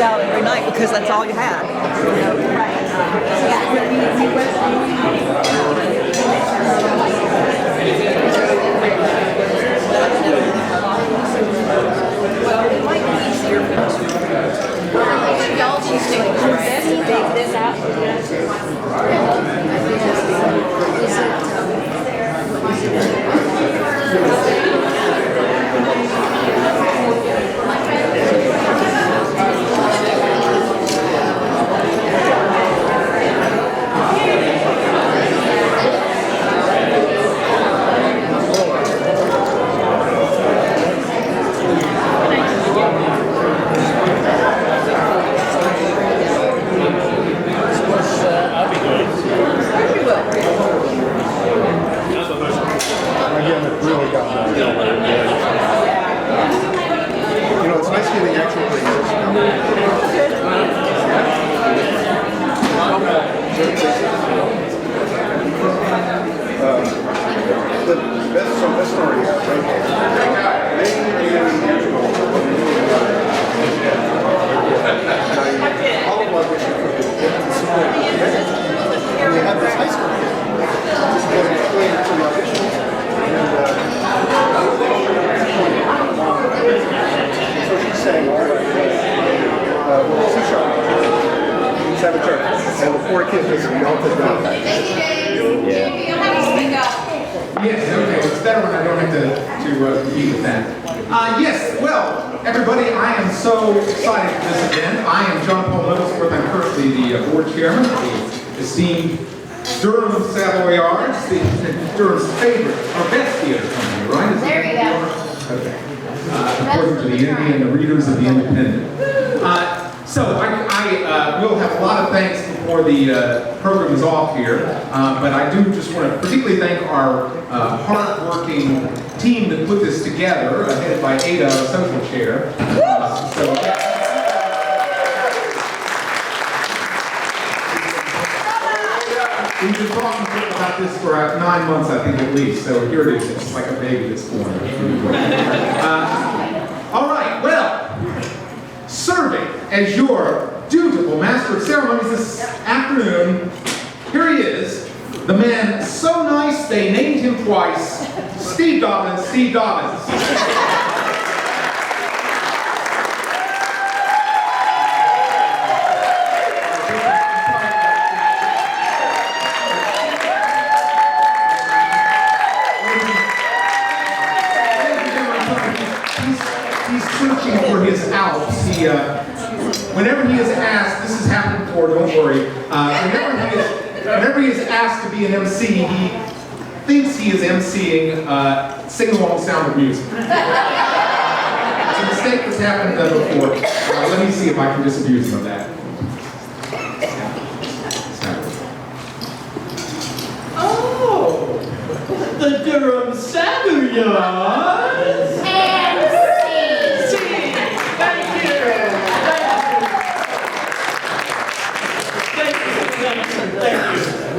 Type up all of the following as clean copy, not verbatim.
out every night because that's all you had. Well, it might be easier for y'all just take this out. Esteemed Durham Savoyards, Durham's favorite, our best theater company, right? There you go. Okay. According to the Indian and the readers of the Independent. So I will have a lot of thanks before the program is off here, but I do just want to particularly thank our hard-working team that put this together, headed by Ada, our social chair. We've been talking about this for 9 months, I think, at least. So here it is. It's like a baby that's born. All right. Well, serving as your dutiful master of ceremonies this afternoon, here he is, the man so nice they named him twice, Steve Dobbins. Steve Dobbins. Whenever he is asked, this has happened before, don't worry, whenever he is asked to be an MC, he thinks he is MCing sing-along Sound of Music. It's a mistake that's happened before. Let me see if I can disabuse him of that. Oh, the Durham Savoyards.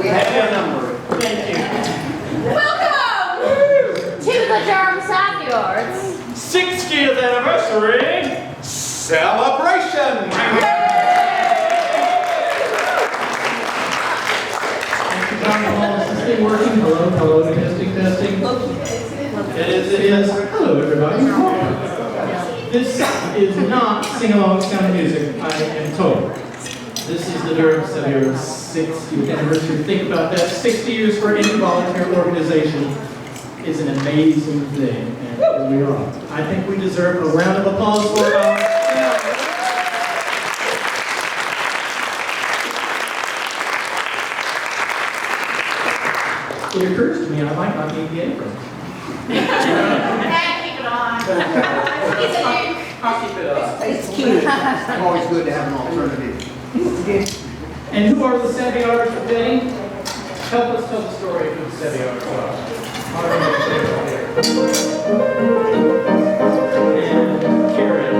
We have your number. Thank you. Welcome to the Durham Savoyards 60th anniversary celebration. Thank you, Dr. Hall. Is this thing working? Hello, hello, testing, testing. It is. Hello, everybody. This is not sing-along Sound of Music, I am told. This is the Durham Savoyards 60th anniversary. Think about that. 60 years for any volunteer organization is an amazing thing. And here we are. I think we deserve a round of applause for our... It occurs to me I might not need the apron. Keep it on. I'll keep it up. It's cute. It's always good to have an alternative. And who are the Savoyards today? Help us tell the story of who the Savoyards are. And Karen.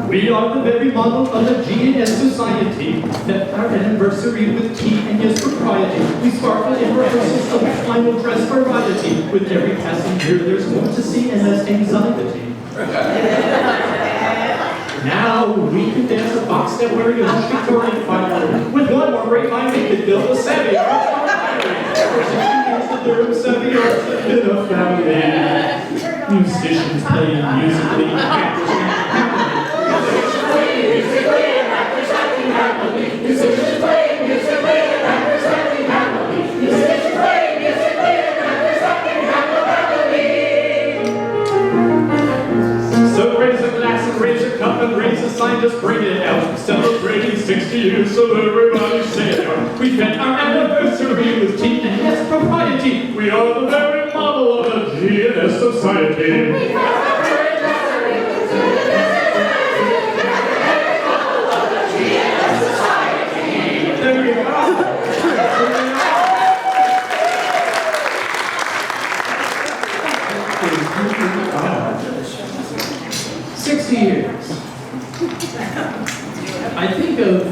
We are the very model of the G&S society that our anniversary with tea and yes propriety. We sparkle in rehearsals of final dress variety. With every passing year there's more to see and less anxiety. Now we can dance a box step wearing a Victorian fighter. With one more great line, we could build a Savoyards on fire. For 60 years, the Durham Savoyards have been a family. Musicians playing musically, actors So raise a glass and raise a cup and raise a sign, just bring it out. Celebrating 60 years, so everybody say it. We spent our anniversary with tea and yes, propriety. We are the very model of a G&S society. There you go. 60 years. I think of,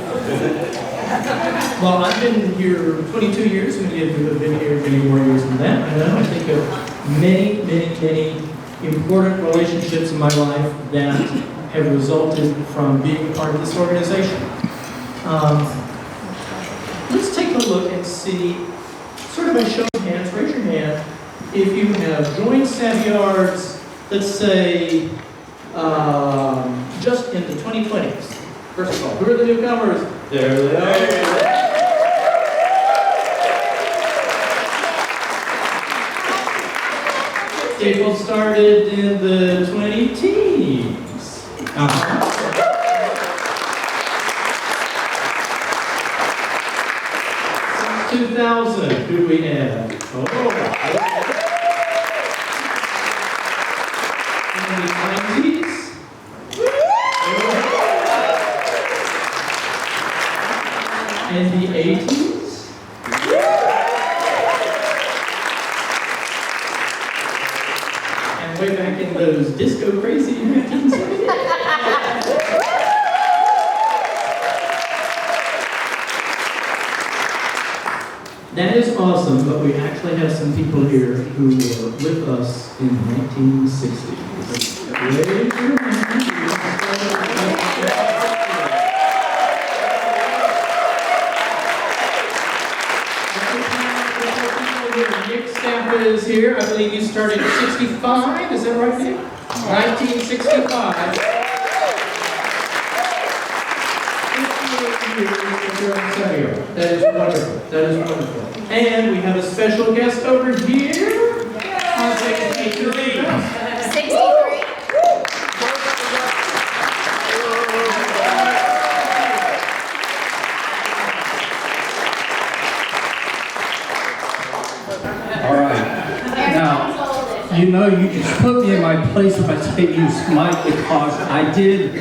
well, I've been here 22 years, and you have been here many more years than that. And I think of many important relationships in my life that have resulted from being part of this organization. Let's take a look and see, sort of a show of hands, raise your hand, if you have joined Savoyards, let's say, just in the 2020s. First of all, who are the newcomers? There they are. People started in the 20-teens. 2000, who do we have? In the 90s? In the 80s? And way back in those disco crazy 1970s? That is awesome, but we actually have some people here who were with us in 1960. Raise your hand. Nick Staff is here. I believe you started in 65. Is that right, Nick? 1965. That is wonderful. That is wonderful. And we have a special guest over here. I'll take a picture of these. 63. All right. Now, you know, you just put me in my place if I say use Mike because I did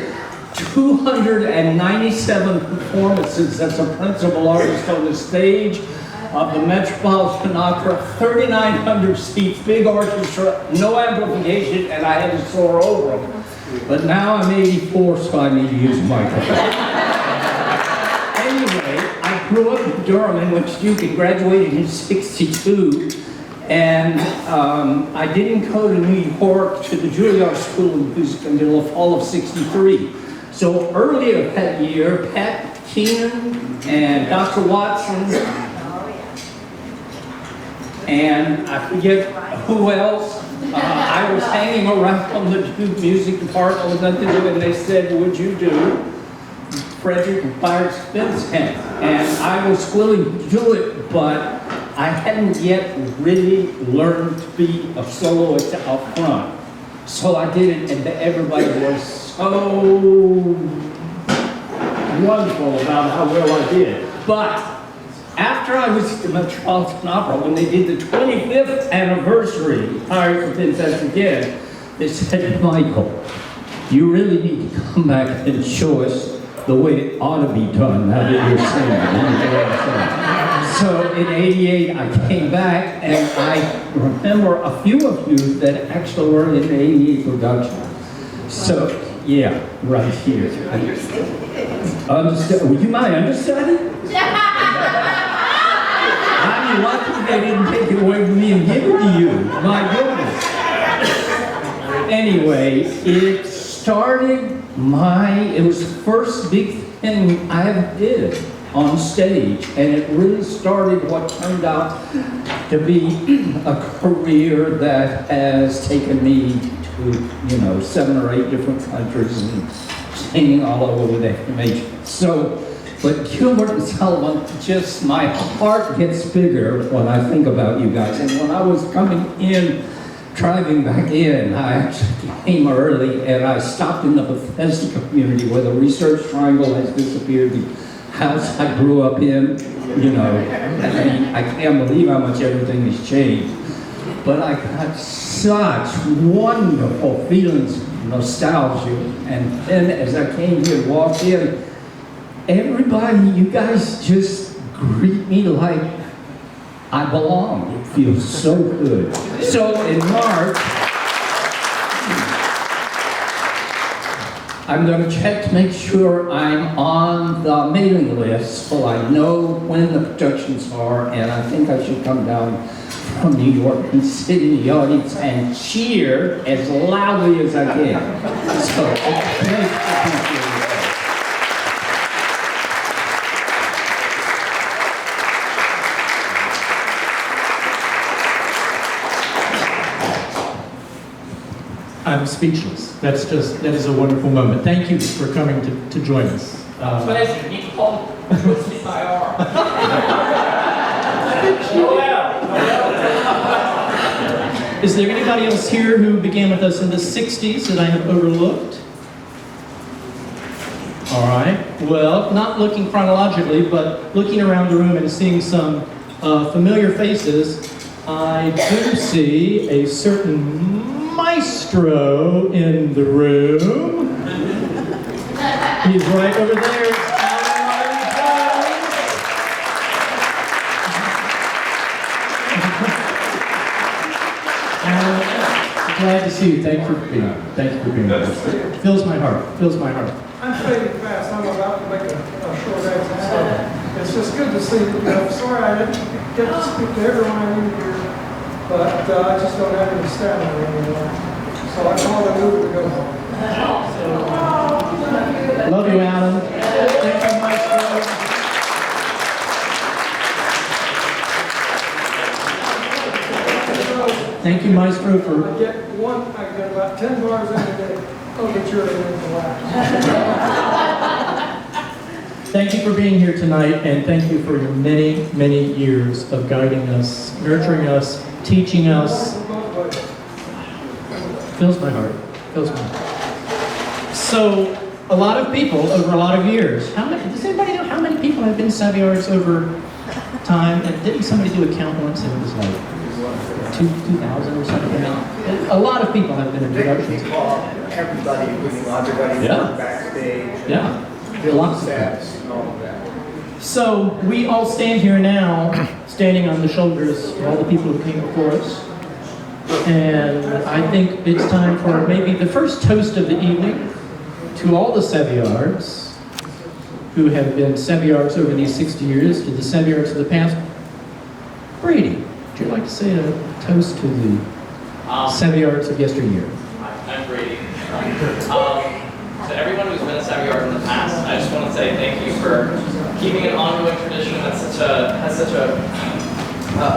297 performances as a principal artist on the stage of the Metropolitan Opera, 3,900 seats, big orchestra, no amplification, and I had to soar over them. But now I'm 84, so I need to use a microphone. Anyway, I grew up in Durham, in which Duke graduated in 62, and I didn't go to New York to the Juilliard School of Music until the fall of 63. So earlier that year, Pat Keenan and Dr. Watson, and I forget who else, I was hanging around the Duke Music Department with nothing to do, and they said, would you do Frederick Byers Vincent? And I was willing to do it, but I hadn't yet really learned to be a soloist up front. So I did it, and everybody was so wonderful about how well I did. But after I was at the Metropolitan Opera, when they did the 25th anniversary, Pirates of Vincent again, they said, Michael, you really need to come back and show us the way it ought to be done now that you're singing. So in '88, I came back, and I remember a few of you that actually were in the '88 production. So, yeah, right here. Would you mind understudy? I'm lucky they didn't take it away from me and give it to you. My goodness. anyway, it was the first big thing I ever did on stage, and it really started what turned out to be a career that has taken me to, 7 or 8 different countries and singing all over the nation. So, but Gilbert and Sullivan, just my heart gets bigger when I think about you guys. And when I was driving back in, I actually came early and I stopped in the Bethesda community where the Research Triangle has disappeared, the house I grew up in, I can't believe how much everything has changed. But I got such wonderful feelings of nostalgia. And then as I came here and walked in, everybody, you guys just greet me like I belong. It feels so good. So in March, I'm going to check to make sure I'm on the mailing list so I know when the productions are, and I think I should come down from New York and sit in the audience and cheer as loudly as I can. So, thank you. I'm speechless. That is a wonderful moment. Thank you for coming to join us. Pleasure. You called by R. Is there anybody else here who began with us in the 60s that I have overlooked? All right. Well, not looking chronologically, but looking around the room and seeing some familiar faces, I do see a certain maestro in the room. He's right over there. Glad to see you. Thank you for being here. Fills my heart. I'm fading fast. I'm about to make a short exit, so it's just good to see you. Sorry I didn't get to speak to everyone in here, but I just don't have any stamina anymore. So I called a move to go home. Love you, Alan. Thank you, Maestro. Thank you, Maestro, for... I get about 10 bars in a day. Overture and collapse. Thank you for being here tonight, and thank you for your many, many years of guiding us, nurturing us, teaching us. Fills my heart. So, a lot of people over a lot of years. Does anybody know how many people have been Savoyards over time? And didn't somebody do a count once and it was like 2,000 or something? A lot of people have been in productions. Everybody, everybody Yeah. backstage. Yeah. Lots of sets and all of that. So we all stand here now, standing on the shoulders of all the people who came before us. And I think it's time for maybe the first toast of the evening to all the Savoyards who have been Savoyards over these 60 years, to the Savoyards of the past. Brady, would you like to say a toast to the Savoyards of yesteryear? I'm Brady. To everyone who's been a Savoyard in the past, I just want to say thank you for keeping an ongoing tradition that has such a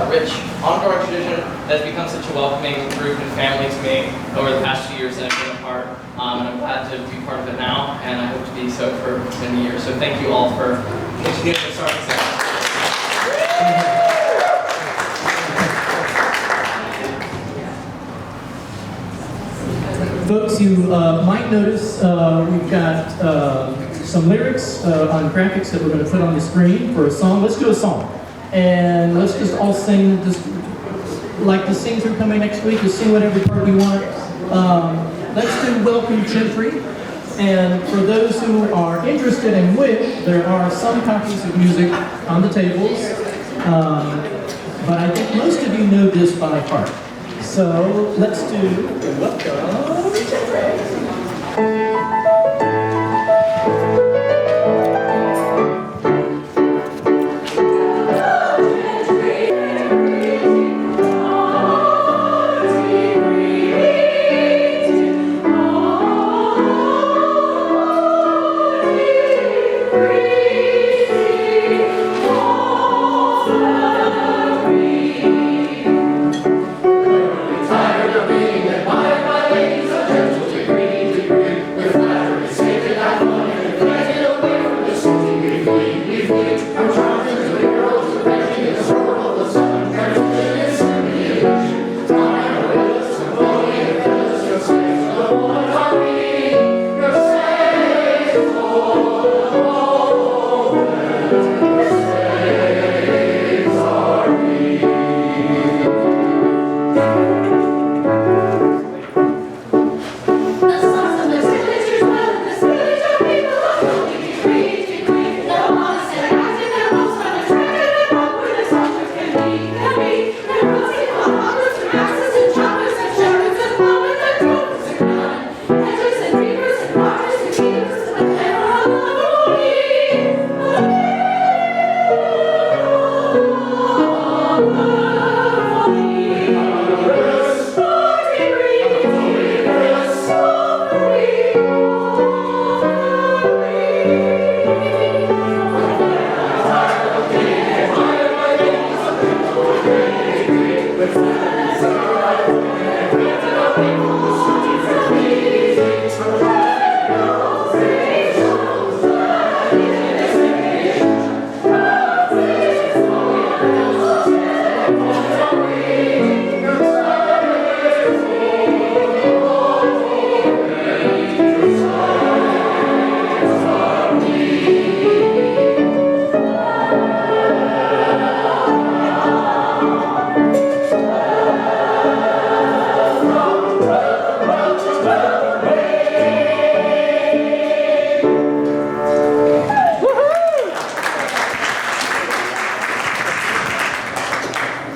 rich ongoing tradition that's become such a welcoming group and family to me over the past few years that I've been a part. And I'm glad to be part of it now, and I hope to be so for many years. So thank you all for continuing to start this out. Folks, you might notice we've got some lyrics on graphics that we're going to put on the screen for a song. Let's do a song. And let's just all sing, just like the singers are coming next week, just sing whatever part we want. Let's do Welcome Gentry. And for those who are interested and wish, there are some copies of music on the tables. But I think most of you know this by heart. So let's do Welcome Gentry. To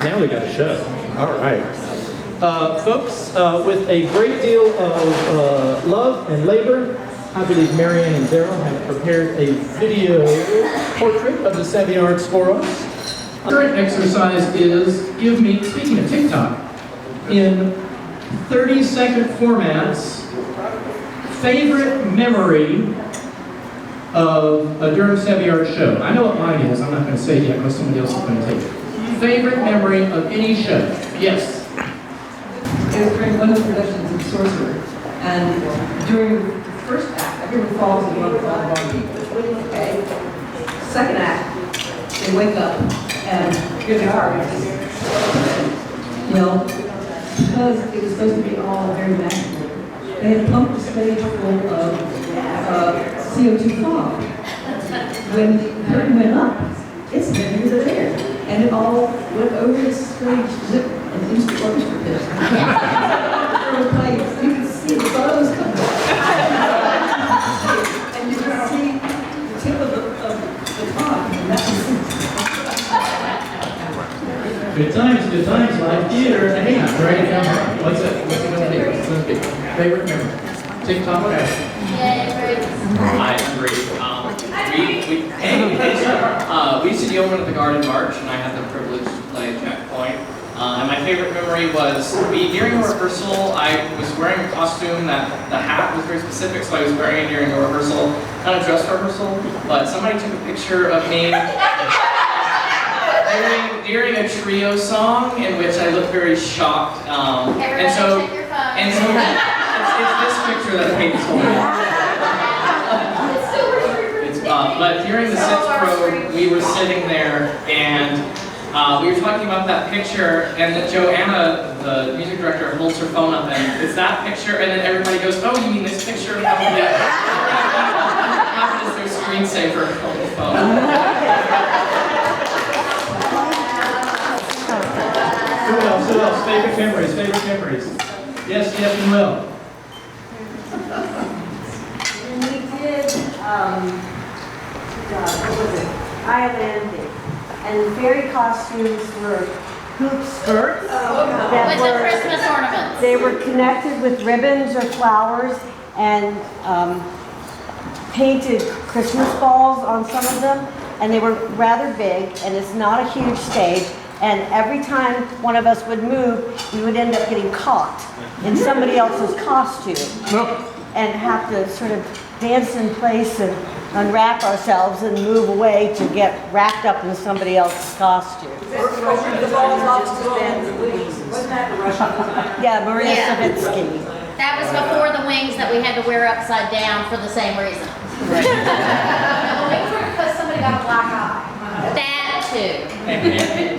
Now we got a show. All right. Folks, with a great deal of love and labor, I believe Marianne and Daryl have prepared a video portrait of the Savoyards for us. Current exercise is give me, speaking of TikTok, in 30-second formats, favorite memory of a Durham Savoyards show. I know what mine is. I'm not going to say it yet unless somebody else is going to take it. Favorite memory of any show? Yes. It was during one of the productions of Sorcerer, and during the first act, everyone falls in love with all of our people. Okay. Second act, they wake up and here they are. You know, because it was supposed to be all very magical. They had pumped the stage full of CO2 fog. When the curtain went up, it's heavy as air. And it all went over the stage zip and into the orchestra pit. You could see the bows coming. And you could see the tip of the top. And that was Good times, live theater. Hey, write it down. What's it going to be? Favorite memory? TikTok. I agree. We used to deal with the Garden March, and I had the privilege to play Checkpoint. And my favorite memory was during a rehearsal. I was wearing a costume that the hat was very specific, so I was wearing it during a rehearsal, not a dress rehearsal. But somebody took a picture of me during a trio song in which I looked very shocked. And so it's this picture that Peyton's holding. But during the sixth row, we were sitting there and we were talking about that picture, and that Joanna, the music director, holds her phone up and it's that picture, and then everybody goes, "Oh, you mean this picture?" How is their screensaver on the phone? Who else? Favorite memories. Yes, and Will. And we did, what was it? Island. And the fairy costumes were hoop skirts. With the Christmas ornaments. They were connected with ribbons or flowers and painted Christmas balls on some of them. And they were rather big, and it's not a huge stage. And every time one of us would move, we would end up getting caught in somebody else's costume and have to sort of dance in place and unwrap ourselves and move away to get wrapped up in somebody else's costume. the balls off the wings. Wasn't that the Russian designer? Yeah, Maria Yeah. Savitsky. That was before the wings that we had to wear upside down for the same reason. Because somebody got a black eye. That too.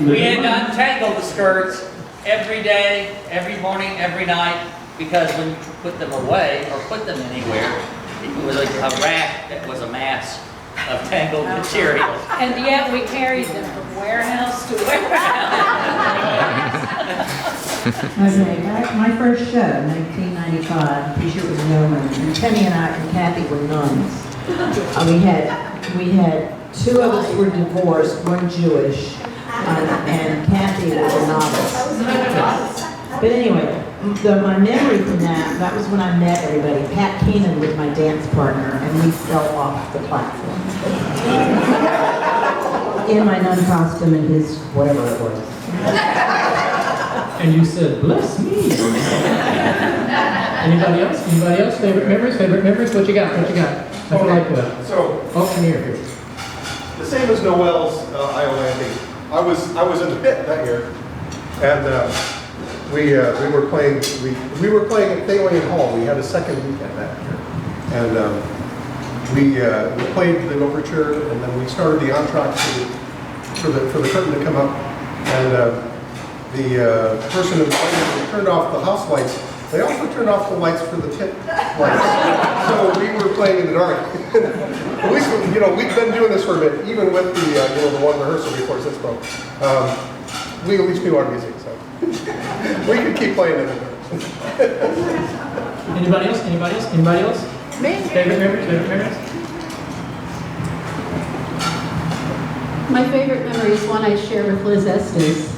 We had to untangle the skirts every day, every morning, every night, because when you put them away or put them anywhere, it was like a rack that was a mass of tangled material. And yet we carried them from warehouse to warehouse. Okay, my first show, 1995, T-shirt was Yeoman, and Penny and I and Kathy were nuns. We had two of us were divorced, one Jewish, and Kathy was a novice. But anyway, my memory from that was when I met everybody. Pat Keenan was my dance partner, and we fell off the platform. In my nun costume and his whatever it was. And you said, "Bless me." Anybody else? Anybody else? Favorite memories? Favorite memories? What you got? What you got? I feel like what? So, Oh, here. the same as Noel's Iowa landing. I was in the pit that year, and we were playing at Thalian Hall. We had a second weekend that year, and we played the overture, and then we started the entr'acte for the curtain to come up, and the person who turned off the house lights. They also turned off the lights for the pit lights. So we were playing in the dark. At least, we've been doing this for a bit, even with the, the one rehearsal before Cisco. We at least knew our music, so we could keep playing in the dark. Anybody else? Anybody else? Anybody else? Me. Favorite memories? Favorite memories? My favorite memory is one I share with Liz Estes,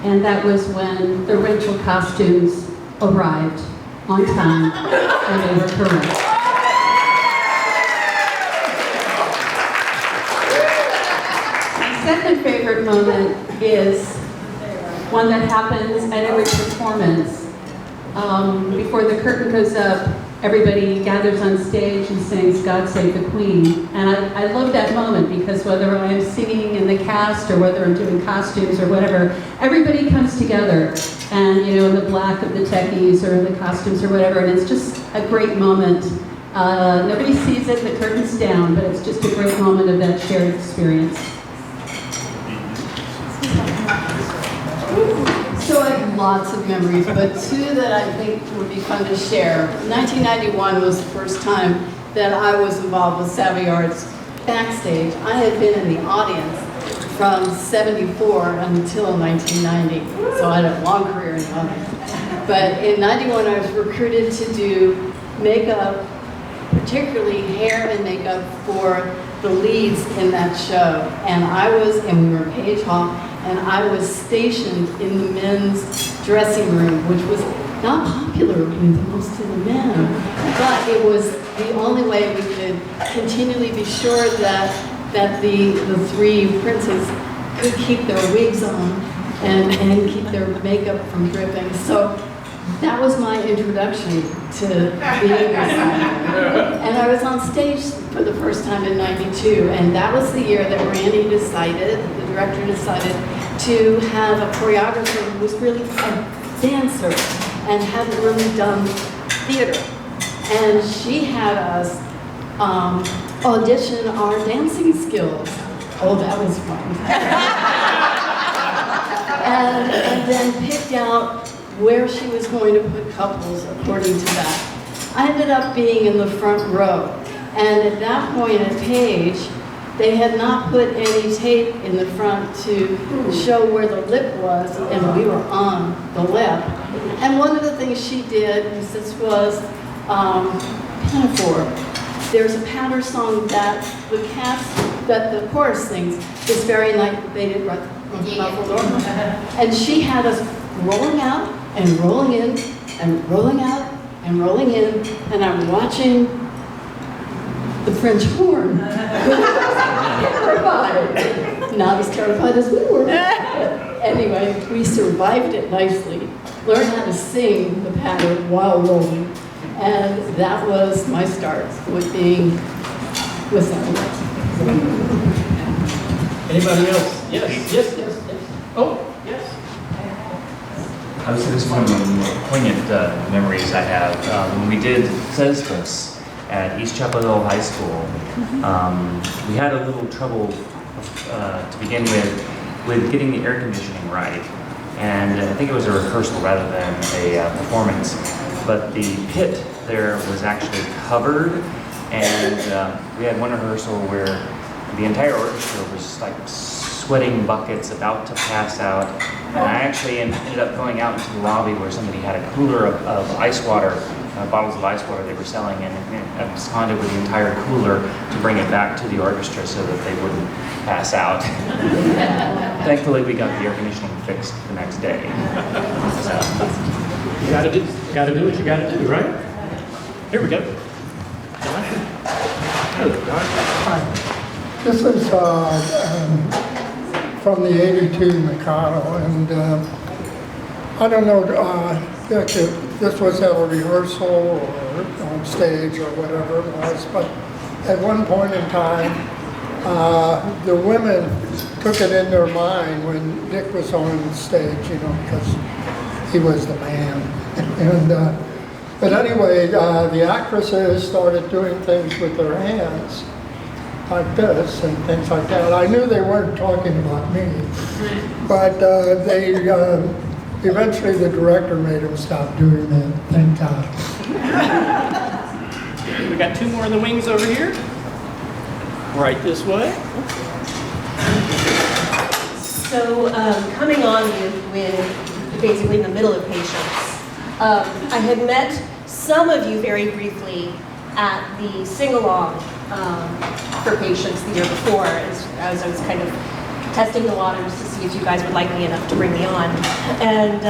and that was when the rental costumes arrived on time and they were correct. My second favorite moment is one that happens at every performance. Before the curtain goes up, everybody gathers on stage and sings "God Save the Queen." And I love that moment because whether I'm singing in the cast or whether I'm doing costumes or whatever, everybody comes together and, in the black of the techies or in the costumes or whatever, and it's just a great moment. Nobody sees it, the curtain's down, but it's just a great moment of that shared experience. So I have lots of memories, but two that I think would be fun to share. 1991 was the first time that I was involved with Savoyards backstage. I had been in the audience from 74 until 1990, so I had a long career in the audience. But in 91 I was recruited to do makeup, particularly hair and makeup for the leads in that show. And we were in Page Hall, and I was stationed in the men's dressing room, which was not popular with most of the men, but it was the only way we could continually be sure that the three princes could keep their wigs on and keep their makeup from dripping. So that was my introduction to being a designer. And I was on stage for the first time in '92, and that was the year that Randy decided, the director decided, to have a choreographer who was really a dancer and hadn't really done theater. And she had us audition our dancing skills. Oh, that was fun. and then picked out where she was going to put couples according to that. I ended up being in the front row, and at that point at Page, they had not put any tape in the front to show where the lip was, and we were on the lip. And one of the things she did, because this was Pinafore, there's a patter song that the chorus sings is very like they did Ruffled Over. And she had us rolling out and rolling in and rolling out and rolling in, and I'm watching the French horn. Terrified. Not as terrified as we were. Anyway, we survived it nicely. Learned how to sing the pattern while rolling. And that was my start with being with Savoyards. Anybody else? Yes. Oh, yes. I would say this is one of the more poignant memories I have. When we did Sestos at East Chapel Hill High School, we had a little trouble to begin with getting the air conditioning right. And I think it was a rehearsal rather than a performance. But the pit there was actually covered, and we had one rehearsal where the entire orchestra was like sweating buckets, about to pass out. And I actually ended up going out into the lobby where somebody had a cooler of ice water, bottles of ice water they were selling, and absconded with the entire cooler to bring it back to the orchestra so that they wouldn't pass out. Thankfully, we got the air conditioning fixed the next day. So. You gotta do what you gotta do, right? Here we go. Hi. This is from the '82 Mikado, and I don't know, Dick, this was at a rehearsal or on stage or whatever it was, but at one point in time, the women took it in their mind when Dick was on stage, you know, because he was the man. And but anyway, the actresses started doing things with their hands, like this and things like that. I knew they weren't talking about me, but they eventually the director made them stop doing that. Thank God. We got two more in the wings over here. Right this way. So coming on with basically in the middle of Patience, I had met some of you very briefly at the sing-along for Patience the year before, as I was kind of testing the waters to see if you guys would like me enough to bring me on. And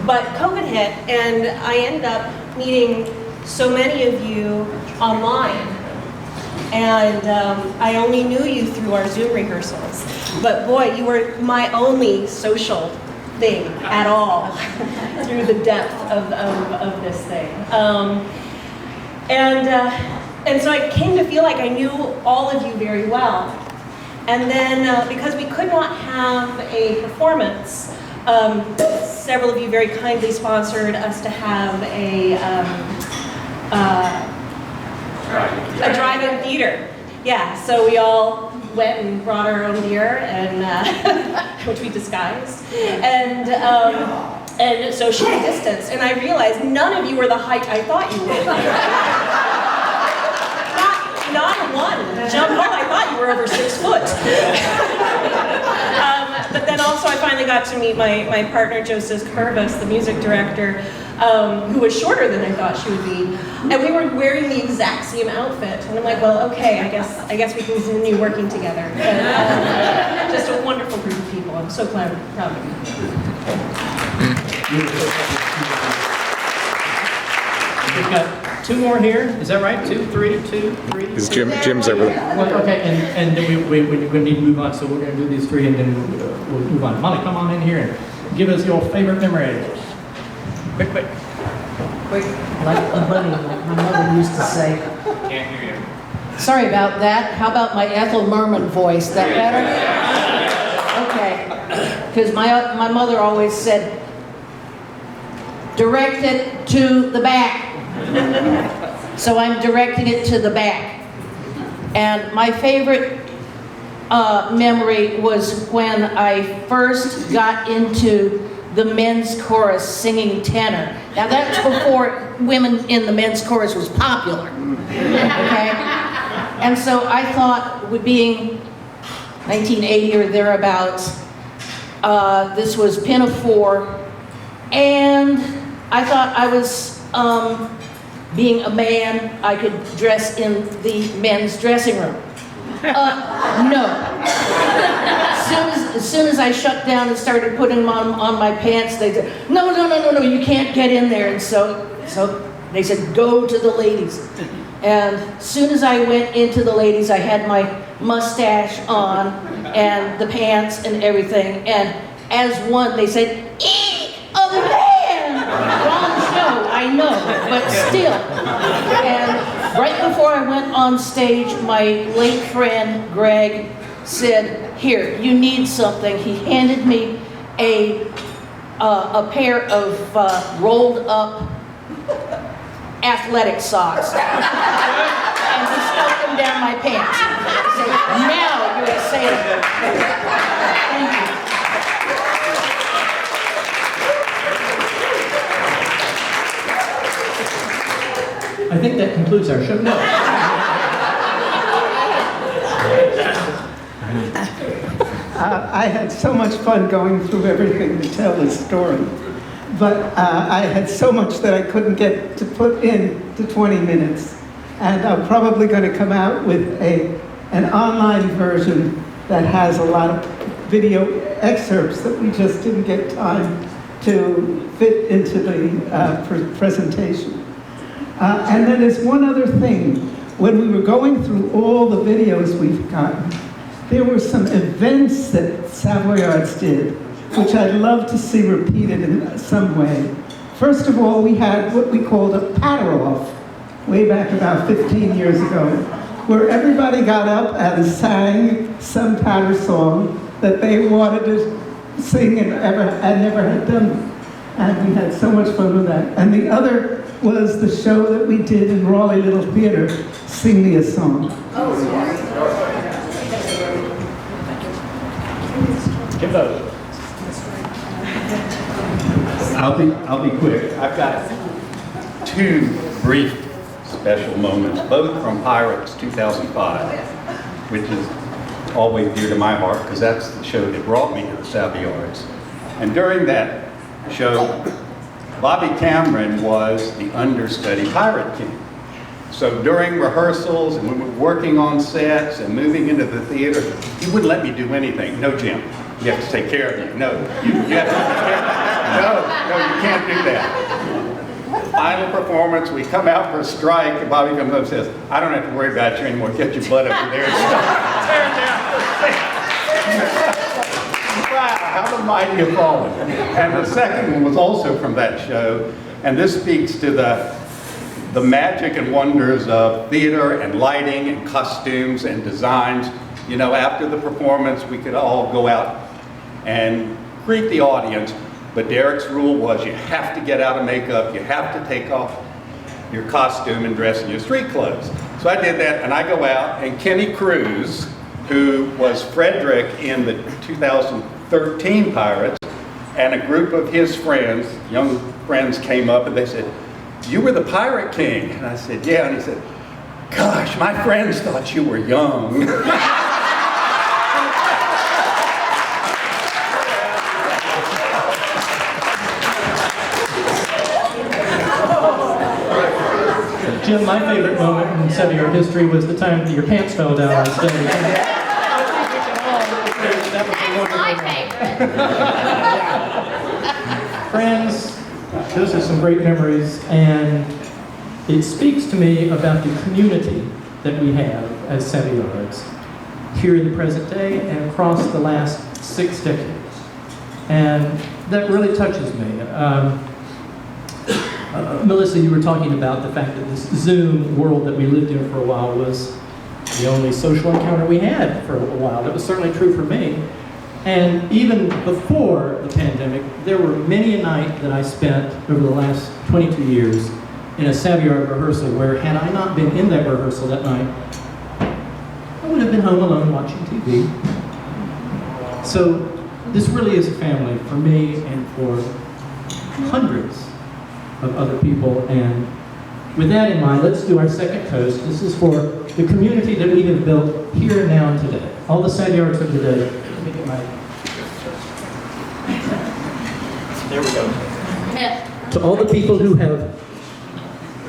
but COVID hit, and I ended up meeting so many of you online. And I only knew you through our Zoom rehearsals. But boy, you were my only social thing at all through the depth of this thing. And so I came to feel like I knew all of you very well. And then because we could not have a performance, several of you very kindly sponsored us to have a drive-in theater. Yeah, so we all went and brought our own beer, and which we disguised, and social distance. And I realized none of you were the height I thought you were. Not one. Jump hole, I thought you were over 6 foot. But then also I finally got to meet my partner, Joseph Curvis, the music director, who was shorter than I thought she would be. And we were wearing the exact same outfit. And I'm like, well, okay, I guess we can continue working together. And, just a wonderful group of people. I'm so proud of you. We've got two more here. Is that right? 2, 3, 2, 3. Is Jim's over there? Well, okay, and then we're going to need to move on, so we're going to do these 3 and then we'll move on. Molly, come on in here and give us your favorite memory. Quick. Like a bunny, like my mother used to say. Can't hear you. Sorry about that. How about my Ethel Merman voice? That better? Okay. Because my mother always said, direct it to the back. So I'm directing it to the back. And my favorite memory was when I first got into the men's chorus singing tenor. Now that's before women in the men's chorus was popular, okay? And so I thought, with being 1980 or thereabouts, this was Pinafore, and I thought I was, being a man, I could dress in the men's dressing room. No. As soon as I shut down and started putting them on my pants, they said, no, you can't get in there. And so they said, go to the ladies. And as soon as I went into the ladies, I had my mustache on and the pants and everything. And as one, they said, eek, a man! Wrong show, I know, but still. And right before I went on stage, my late friend, Greg, said, here, you need something. He handed me a pair of rolled up athletic socks. And he stuck them down my pants. He said, now you're excited. Thank you. I think that concludes our show. No. I had so much fun going through everything to tell this story, but I had so much that I couldn't get to put in to 20 minutes, and I'm probably going to come out with an online version that has a lot of video excerpts that we just didn't get time to fit into the presentation. And then there's one other thing. When we were going through all the videos we've gotten, there were some events that Savoyards did, which I'd love to see repeated in some way. First of all, we had what we called a patter-off, way back about 15 years ago, where everybody got up and sang some patter song that they wanted to sing and never had done. And we had so much fun with that. And the other was the show that we did in Raleigh Little Theater, Sing Me a Song. I'll be quick. I've got two brief special moments, both from Pirates 2005, which is always dear to my heart because that's the show that brought me to the Savoyards. And during that show, Bobby Cameron was the understudy Pirate King. So during rehearsals and when we were working on sets and moving into the theater, he wouldn't let me do anything. No, Jim, you have to take care of you. No, you have to take care of you. No, you can't do that. Final performance, we come out for a strike, and Bobby comes up and says, I don't have to worry about you anymore. Get your butt over there and start tearing down the thing. Wow, how the mighty have fallen. And the second one was also from that show, and this speaks to the magic and wonders of theater and lighting and costumes and designs. You know, after the performance, we could all go out and greet the audience, but Derek's rule was you have to get out of makeup, you have to take off your costume and dress in your street clothes. So I did that, and I go out, and Kenny Cruz, who was Frederick in the 2013 Pirates, and a group of his friends, young friends, came up and they said, "You were the Pirate King." And I said, "Yeah." And he said, "Gosh, my friends thought you were young." Jim, my favorite moment in Savoyard history was the time that your pants fell down on stage. That's my favorite. Friends, those are some great memories, and it speaks to me about the community that we have as Savoyards here in the present day and across the last 6 decades. And that really touches me. Melissa, you were talking about the fact that this Zoom world that we lived in for a while was the only social encounter we had for a while. That was certainly true for me. And even before the pandemic, there were many a night that I spent over the last 22 years in a Savoyard rehearsal where, had I not been in that rehearsal that night, I would have been home alone watching TV. So this really is a family for me and for hundreds of other people. And with that in mind, let's do our second toast. This is for the community that we have built here and now and today. All the Savoyards of today. Let me get my... There we go. To all the people who have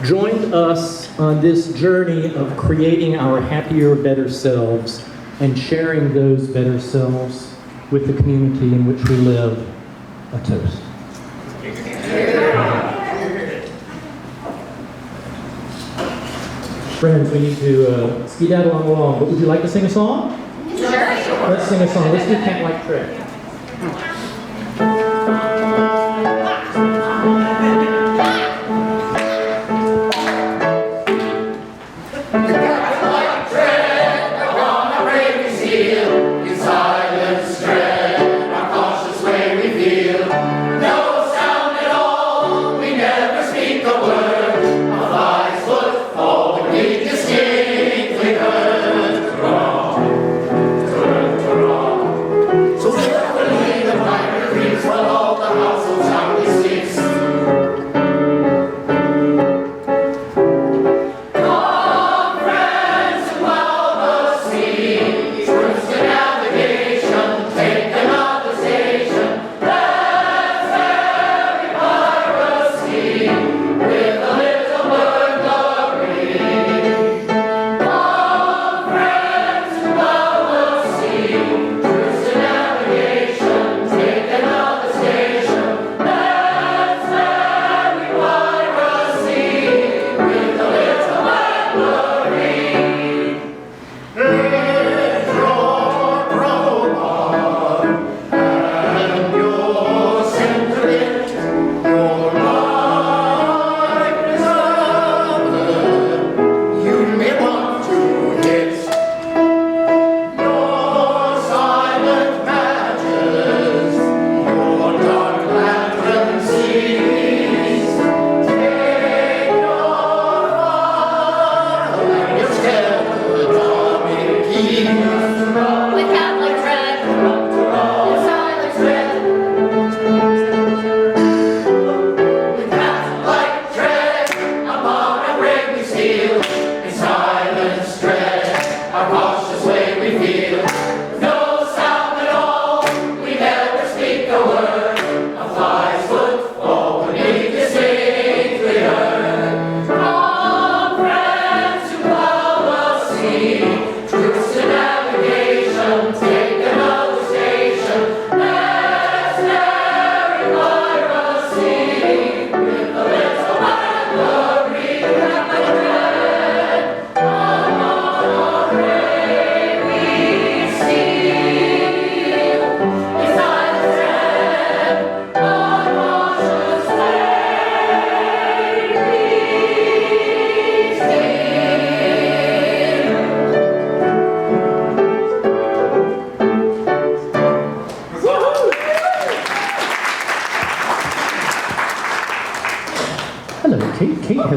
joined us on this journey of creating our happier, better selves and sharing those better selves with the community in which we live, a toast. Friends, we need to skedaddle along, but would you like to sing a song? Sure. Let's sing a song. Let's do Cat Like Trick. So carefully the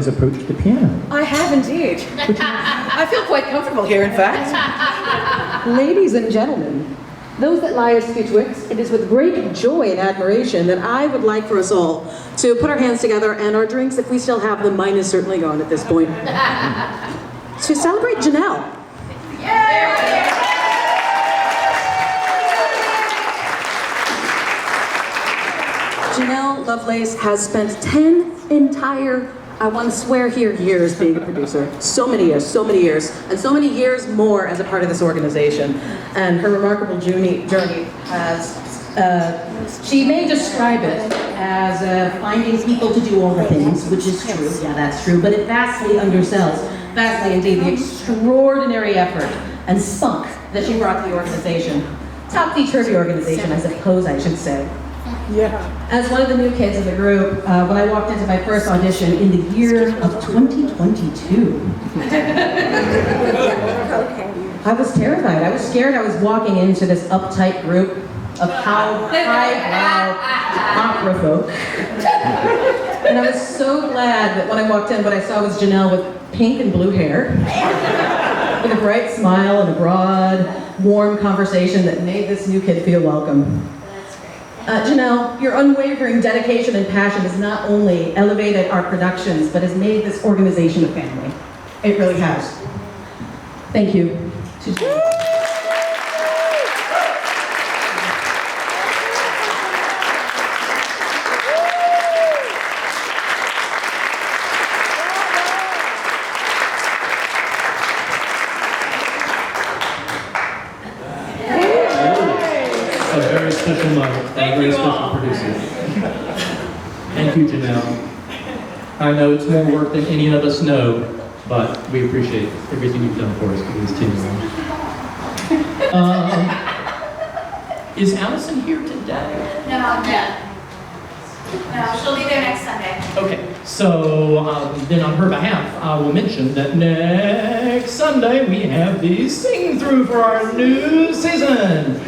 has approached the piano. I have indeed. I feel quite comfortable here, in fact. Ladies and gentlemen, those that lie as betwixt, it is with great joy and admiration that I would like for us all to put our hands together and our drinks, if we still have them, mine is certainly gone at this point, to celebrate Janelle. Janelle Lovelace has spent 10 entire, I want to swear here, years being a producer. So many years, and so many years more as a part of this organization. And her remarkable journey has, she may describe it as finding people to do all the things, which is true, yeah, that's true, but it vastly undersells, vastly indeed, the extraordinary effort and spunk that she brought to the organization. Topsy-turvy organization, I suppose I should say. Yeah. As one of the new kids in the group, when I walked into my first audition in the year of 2022, I was terrified. I was scared I was walking into this uptight group of highbrow opera folk. And I was so glad that when I walked in, what I saw was Janelle with pink and blue hair, with a bright smile and a broad, warm conversation that made this new kid feel welcome. Janelle, your unwavering dedication and passion has not only elevated our productions, but has made this organization a family. It really has. Thank you. A very special moment, a very special producer. Thank you, Janelle. I know it's more work than any of us know, but we appreciate everything you've done for us for these 10 years. Is Allison here today? No, she'll be there next Sunday. Okay, so then on her behalf, I will mention that next Sunday we have the sing-through for our new season.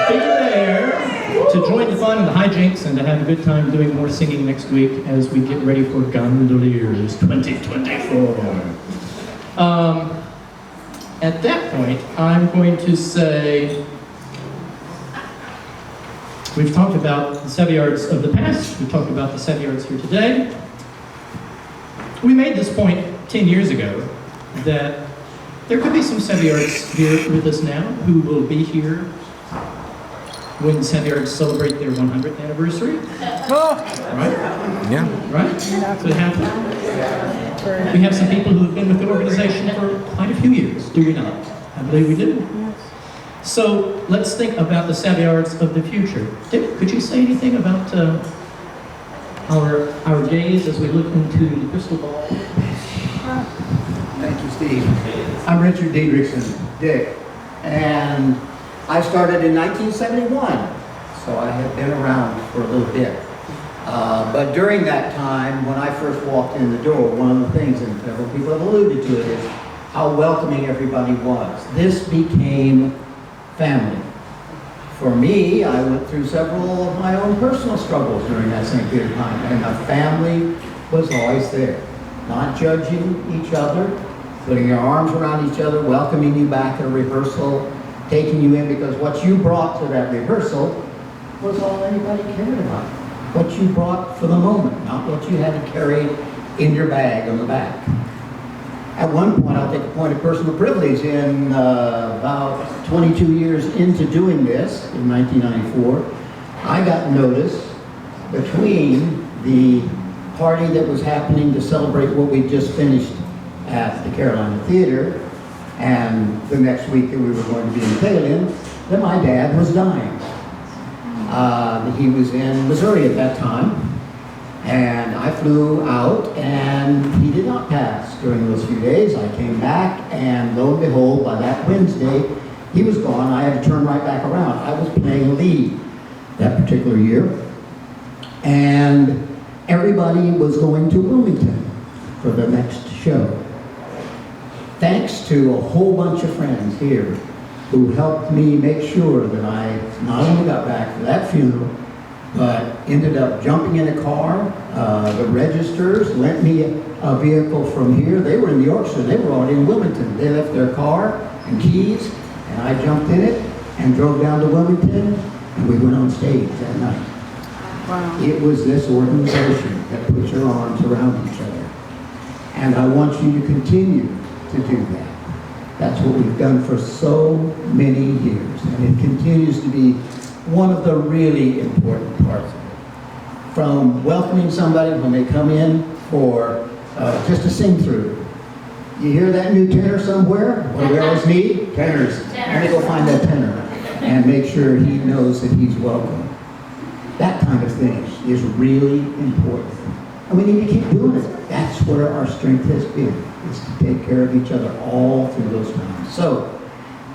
Be there to join the fun and the hijinks and to have a good time doing more singing next week as we get ready for Gondoliers 2024. At that point, I'm going to say, we've talked about the Savoyards of the past, we've talked about the Savoyards here today. We made this point 10 years ago that there could be some Savoyards here with us now who will be here when Savoyards celebrate their 100th anniversary. Right? Yeah. Right? Could happen. We have some people who have been with the organization for quite a few years, do we not? I believe we do. So let's think about the Savoyards of the future. Dick, could you say anything about our days as we look into the crystal ball? Thank you, Steve. I'm Richard Diedrichson, Dick, and I started in 1971, so I have been around for a little bit. But during that time, when I first walked in the door, one of the things, and several people have alluded to it, is how welcoming everybody was. This became family. For me, I went through several of my own personal struggles during that same period of time, and the family was always there. Not judging each other, putting your arms around each other, welcoming you back at a rehearsal, taking you in, because what you brought to that rehearsal was all anybody cared about. What you brought for the moment, not what you had to carry in your bag on the back. At one point, I'll take a point of personal privilege. In about 22 years into doing this, in 1994, I got notice between the party that was happening to celebrate what we just finished at the Carolina Theater, and the next week that we were going to be in Palin, that my dad was dying. He was in Missouri at that time, and I flew out, and he did not pass during those few days. I came back, and lo and behold, by that Wednesday, he was gone. I had to turn right back around. I was playing lead that particular year, and everybody was going to Wilmington for the next show. Thanks to a whole bunch of friends here who helped me make sure that I not only got back for that funeral, but ended up jumping in a car. The registers lent me a vehicle from here. They were in the Yorkshire, they were already in Wilmington. They left their car and keys, and I jumped in it and drove down to Wilmington, and we went on stage that night. Wow. It was this organization that puts your arms around each other. And I want you to continue to do that. That's what we've done for so many years, and it continues to be one of the really important parts of it. From welcoming somebody when they come in for just a sing-through. You hear that new tenor somewhere? What do we always need? Tenors. Let me go find that tenor and make sure he knows that he's welcome. That kind of thing is really important. And we need to keep doing it. That's where our strength has been, is to take care of each other all through those times. So,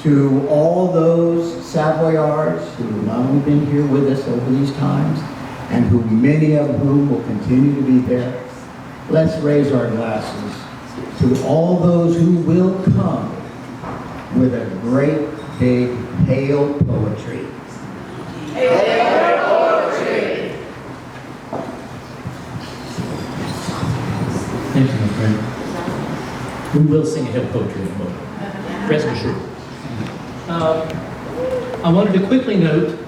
to all those Savoyards who have not only been here with us over these times, and who many of whom will continue to be there, let's raise our glasses to all those who will come with a great big hail poetry. Hail poetry! Thank you, my friend. We will sing a hail poetry in a moment. Rest assured. I wanted to quickly note,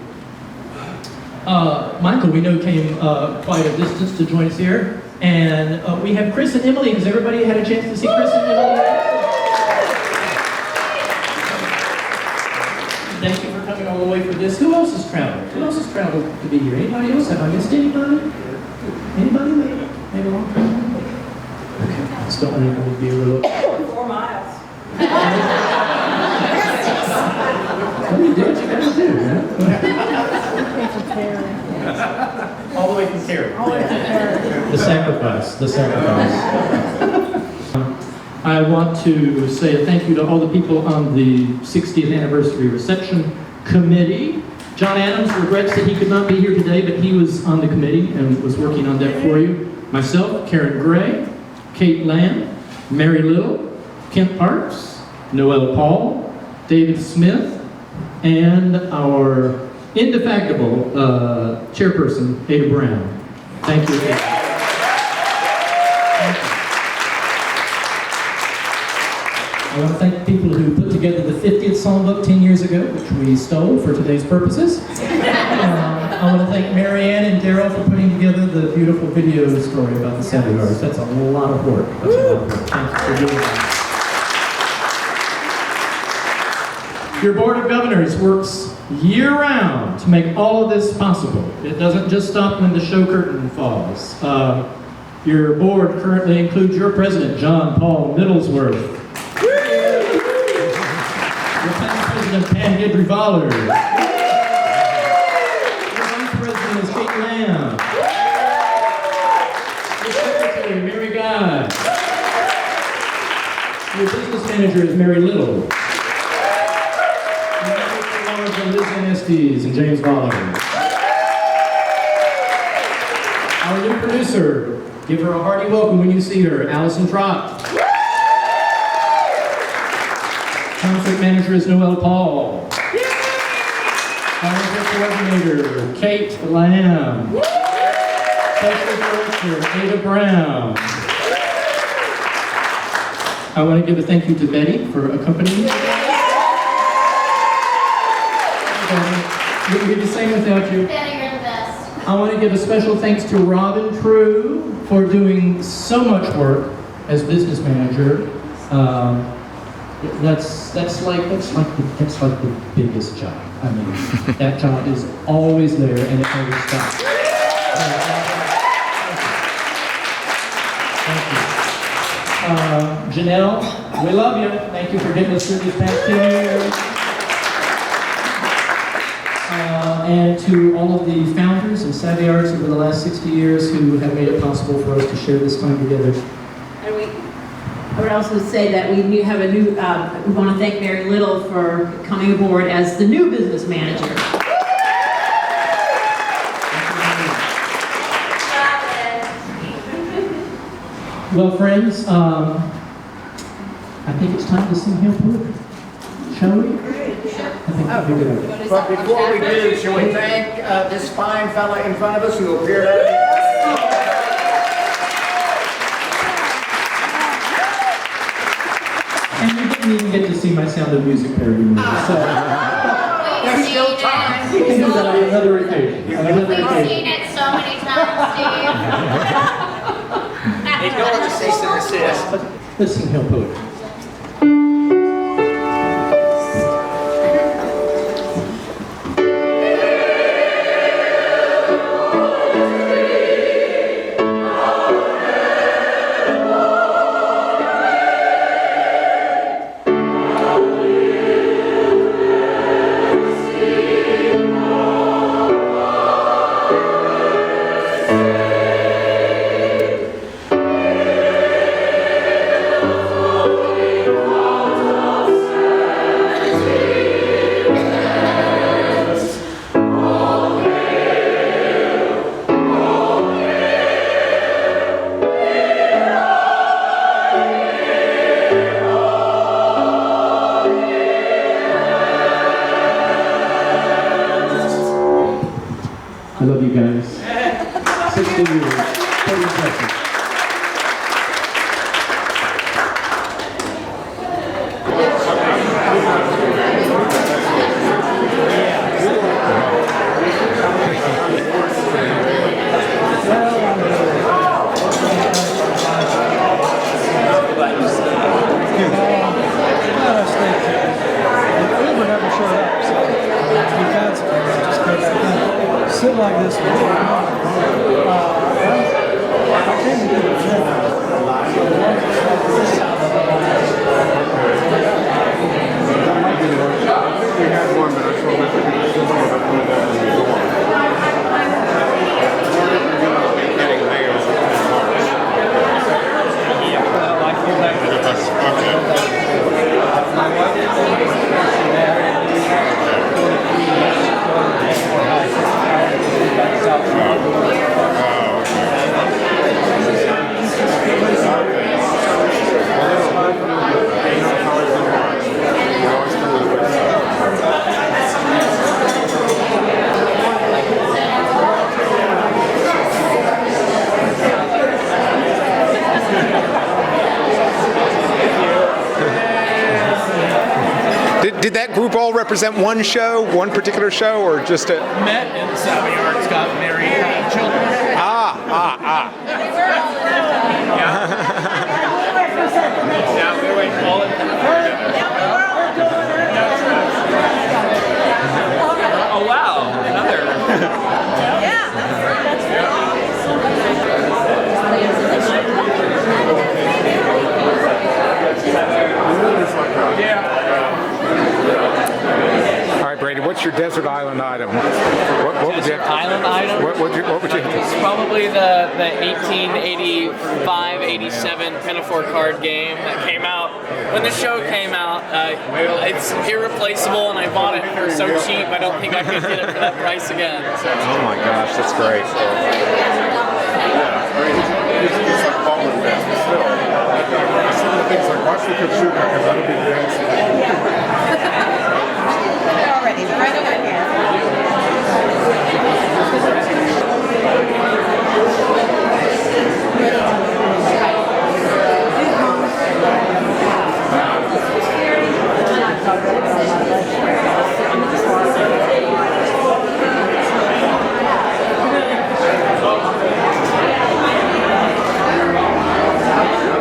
Michael, we know, came quite a distance to join us here. And we have Chris and Emily. Has everybody had a chance to see Chris and Emily? Thank you for coming all the way for this. Who else has traveled? Who else has traveled to be here? Anybody else? Have I missed anybody? Anybody? Maybe a long time? Okay, I still want to be a little... 4 miles. What do you do? What you gotta do, man? All the way from Terry. The sacrifice. The sacrifice. I want to say a thank you to all the people on the 60th anniversary reception committee. John Adams regrets that he could not be here today, but he was on the committee and was working on that for you. Myself, Karen Gray, Kate Lamb, Mary Little, Kent Parks, Noel Paul, David Smith, and our indefatigable chairperson, Ada Brown. Thank you. I want to thank the people who put together the 50th songbook 10 years ago, which we stole for today's purposes. I want to thank Mary Ann and Daryl for putting together the beautiful video story about the Savoyards. That's a lot of work. That's a lot of work. Thank you for doing that. Your Board of Governors works year-round to make all of this possible. It doesn't just stop when the show curtain falls. Your board currently includes your president, John Paul Middlesworth. Your past president, Pam Gidry-Voller. Your vice president is Kate Lamb. Your secretary, Mary Guy. Your business manager is Mary Little. Liz Estes and James Voller. Our new producer, give her a hearty welcome when you see her, Allison Trott. Concert manager is Noel Paul. Concert coordinator, Kate Lamb. Special director, Ada Brown. I want to give a thank you to Betty for accompanying me. Wouldn't be the same without you. Betty, you're the best. I want to give a special thanks to Robin True for doing so much work as business manager. That's like the biggest job. I mean, that job is always there and it never stops. Thank you. Janelle, we love you. Thank you for getting us through these past 10 years. And to all of the founders and Savoyards over the last 60 years who have made it possible for us to share this time together. And I would also say that we have a new, we want to thank Mary Little for coming aboard as the new business manager. Well, friends, I think it's time to sing Hail Poetry. Shall we? that'd be a good idea. But before we do, shall we thank this fine fella in front of us who appeared out of And you didn't even get to see my Sound of Music parody movie, so. There's still time. We can do that on another occasion. On another We've occasion. seen it so many times, Steve. They go on the cease and desist. Let's sing Hill Poetry. I love you guys. 60 years. Pretty impressive. Sit like this one. I came to get a We had one, but I just want to let you know that coming down in the door. Getting nails in March. Did that group all represent one show, one particular show, or just a... Met in the Savoyards, got married, had children. Yeah, we went all in. Oh wow, another. All right, Brady, what's your desert island item? What would you have to, Island item? What would you It's probably the 1885-87 Pinafore card game that came out. When the show came out, it's irreplaceable and I bought it for so cheap I don't think I could get it for that price again. So. Oh my gosh, that's great. It's like Baldwin Fest, but still. Some of the things like watch the Kachuka, because that'll be the dance.